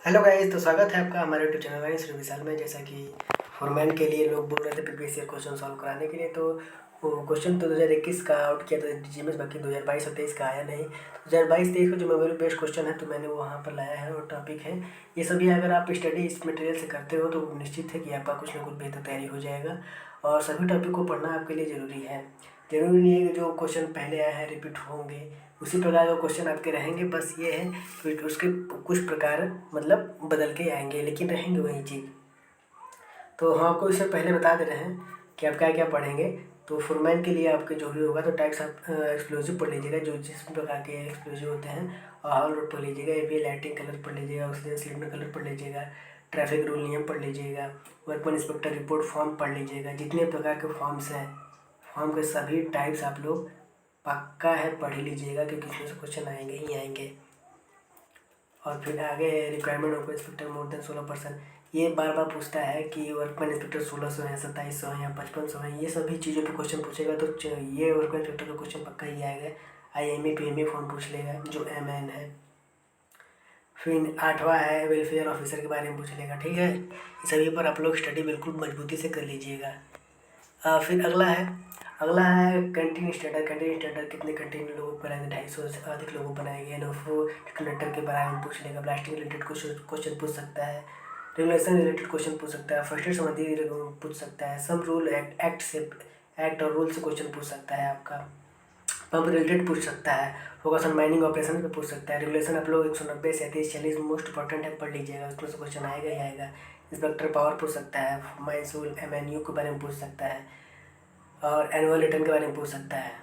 Hello guys, तो स्वागत है आपका हमारे यूट्यूब चैनल वाइस विशाल में। जैसा कि फॉरमैन के लिए लोग बोल रहे थे प्रीवियस क्वेश्चन सॉल्व कराने के लिए, तो वो क्वेश्चन तो 2021 का आउट किया था जीएमएस, बाकी 2022 और 23 का आया नहीं। 2022-23 का जो मेमोरी बेस्ड क्वेश्चन है तो मैंने वो वहाँ पर लाया है और टॉपिक है ये सभी। अगर आप स्टडी इस मटेरियल से करते हो तो निश्चित है कि आपका कुछ ना कुछ बेहतर तैयारी हो जाएगा और सभी टॉपिक को पढ़ना आपके लिए ज़रूरी है। ज़रूरी नहीं है कि जो क्वेश्चन पहले आए हैं रिपीट होंगे, उसी प्रकार का क्वेश्चन आपके रहेंगे। बस ये है कि उसके कुछ प्रकार मतलब बदल के आएंगे, लेकिन रहेंगे वही चीज़। तो हम आपको इससे पहले बता दे रहे हैं कि आप क्या क्या पढ़ेंगे। तो फॉरमैन के लिए आपके जो भी होगा तो टाइप्स ऑफ एक्सप्लोजिव पढ़ लीजिएगा, जो जिस प्रकार के एक्सप्लोजिव होते हैं। और हॉल रोड पढ़ लीजिएगा, एपीए लाइटिंग कलर पढ़ लीजिएगा, ऑक्सीजन सिलेंडर कलर पढ़ लीजिएगा, ट्रैफिक रूल नियम पढ़ लीजिएगा, वर्कमैन इंस्पेक्टर रिपोर्ट फॉर्म पढ़ लीजिएगा। जितने प्रकार के फॉर्म्स हैं, फॉर्म के सभी टाइप्स आप लोग पक्का है पढ़ ही लीजिएगा, क्योंकि इसमें से क्वेश्चन आएंगे ही आएंगे। और फिर आगे है requirement of inspector more than 16%। ये बार बार पूछता है कि वर्कमैन इंस्पेक्टर 1600 है, 2700 है या 5500 है। ये सभी चीज़ों पे क्वेश्चन पूछेगा तो ये वर्कमैन इंस्पेक्टर का क्वेश्चन पक्का ही आएगा। IME PME फॉर्म पूछ लेगा जो MN है। फिर 8वां है वेलफेयर ऑफिसर के बारे में पूछ लेगा, ठीक है। ये सभी पर आप लोग स्टडी बिल्कुल मजबूती से कर लीजिएगा। फिर अगला है कैंटीन स्टैंडर्ड। कैंटीन स्टैंडर्ड कितने कैंटीन लोगों को बनाए, 250 से अधिक लोगों को बनाए गए। NO4 डिटोनेटर के बारे में पूछ लेगा। ब्लास्टिंग रिलेटेड क्वेश्चन पूछ सकता है। रेगुलेशन रिलेटेड क्वेश्चन पूछ सकता है। फर्स्ट एड संबंधी पूछ सकता है। सम रूल एक्ट और रूल से क्वेश्चन पूछ सकता है आपका। पंप रिलेटेड पूछ सकता है। फोकस ऑन माइनिंग ऑपरेशन पे पूछ सकता है। रेगुलेशन आप लोग 190 37 40 मोस्ट इंपॉर्टेंट है, पढ़ लीजिएगा, उसमें से क्वेश्चन आएगा ही आएगा। इंस्पेक्टर पावर पूछ सकता है। माइंस रूल MNU के बारे में पूछ सकता है और एनुअल रिटर्न के बारे में पूछ सकता है।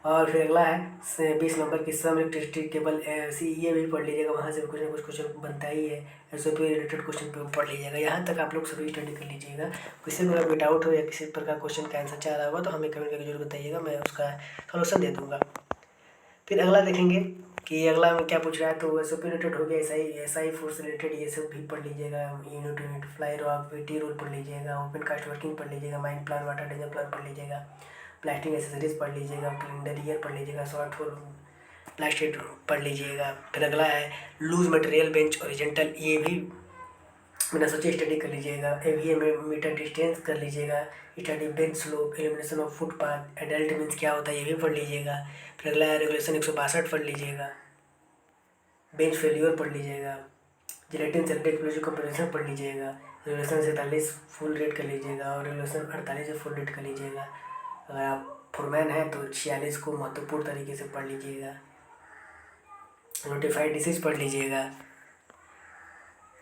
और फिर अगला है 20 नंबर की सम इलेक्ट्रिसिटी केबल CEA भी पढ़ लीजिएगा, वहाँ से भी कुछ ना कुछ क्वेश्चन बनता ही है। SOP रिलेटेड क्वेश्चन पढ़ लीजिएगा। यहाँ तक आप लोग सभी स्टडी कर लीजिएगा। किसी को अगर डाउट हो या किसी प्रकार क्वेश्चन का आंसर चाह रहा होगा तो हमें कमेंट करके जरूर बताइएगा, मैं उसका सॉल्यूशन दे दूँगा। फिर अगला देखेंगे कि अगला में क्या पूछ रहा है। तो SOP रिलेटेड हो गया, SI फोर्स रिलेटेड ये सब भी पढ़ लीजिएगा। Unit fly rock VT rule पढ़ लीजिएगा। ओपन कास्ट वर्किंग पढ़ लीजिएगा। Mine plan water danger plan पढ़ लीजिएगा। प्लास्टिक एसेसरीज पढ़ लीजिएगा। कैलेंडर ईयर पढ़ लीजिएगा। शॉर्ट फॉर प्लास्टिक पढ़ लीजिएगा। फिर अगला है लूज मटेरियल बेंच ओरिजेंटल, ये भी बिना सोचे स्टडी कर लीजिएगा। AVM मीटर डिस्टेंस कर लीजिएगा। Study bench slope, elimination of footpath, adult means क्या होता है ये भी पढ़ लीजिएगा। फिर अगला है रेगुलेशन 162 पढ़ लीजिएगा। बेंच फेल्यूर पढ़ लीजिएगा। जिलेटिन सेल्फेट एक्सप्लोजिव कंपोजिशन पढ़ लीजिएगा। रेगुलेशन 47 फुल रेड कर लीजिएगा और रेगुलेशन 48 फुल रेड कर लीजिएगा। अगर आप फॉरमैन है तो 46 को महत्वपूर्ण तरीके से पढ़ लीजिएगा। नोटिफाइड डिसीज पढ़ लीजिएगा।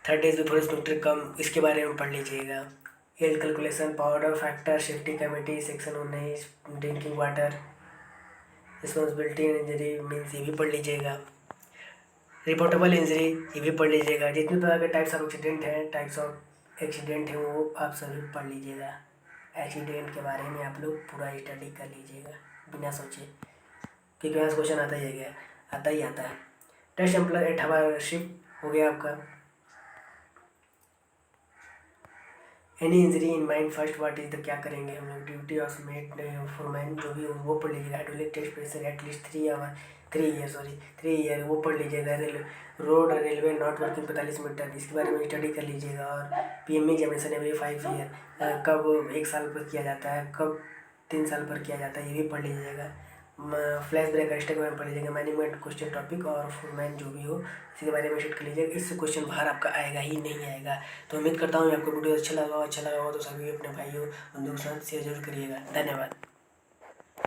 30 डेज बिफोर इंस्पेक्टर कम, इसके बारे में पढ़ लीजिएगा। L calculation, powder factor, safety committee, section 19, drinking water, responsibility and injury means ये भी पढ़ लीजिएगा। रिपोर्टेबल इंजरी ये भी पढ़ लीजिएगा। जितने प्रकार के टाइप्स ऑफ एक्सीडेंट हैं वो आप सभी पढ़ लीजिएगा। एक्सीडेंट के बारे में आप लोग पूरा स्टडी कर लीजिएगा बिना सोचे, क्योंकि यहाँ से क्वेश्चन आता ही आता है। टेस्ट एम्प्लॉयरशिप हो गया आपका। Any injury in mind first what is the, क्या करेंगे हम लोग, ड्यूटी ऑफ मेट फॉरमैन जो भी वो पढ़ लीजिएगा। Hydraulic test pressure at least 3 year वो पढ़ लीजिएगा। Road railway not working 45 metre, इसके बारे में स्टडी कर लीजिएगा। और PME एग्जामिनेशन एवरी 5 ईयर, कब 1 साल पर किया जाता है, कब 3 साल पर किया जाता है, ये भी पढ़ लीजिएगा। फ्लैश ब्रेक अरेस्ट के बारे में पढ़ लीजिएगा। मैनेजमेंट क्वेश्चन टॉपिक और फॉरमैन जो भी हो इसके बारे में सेट कर लीजिएगा। इससे क्वेश्चन बाहर आपका आएगा ही नहीं आएगा। तो उम्मीद करता हूँ आपको वीडियो अच्छा लगा हो तो सभी अपने भाइयों बंधुओं के साथ शेयर जरूर करिएगा। धन्यवाद।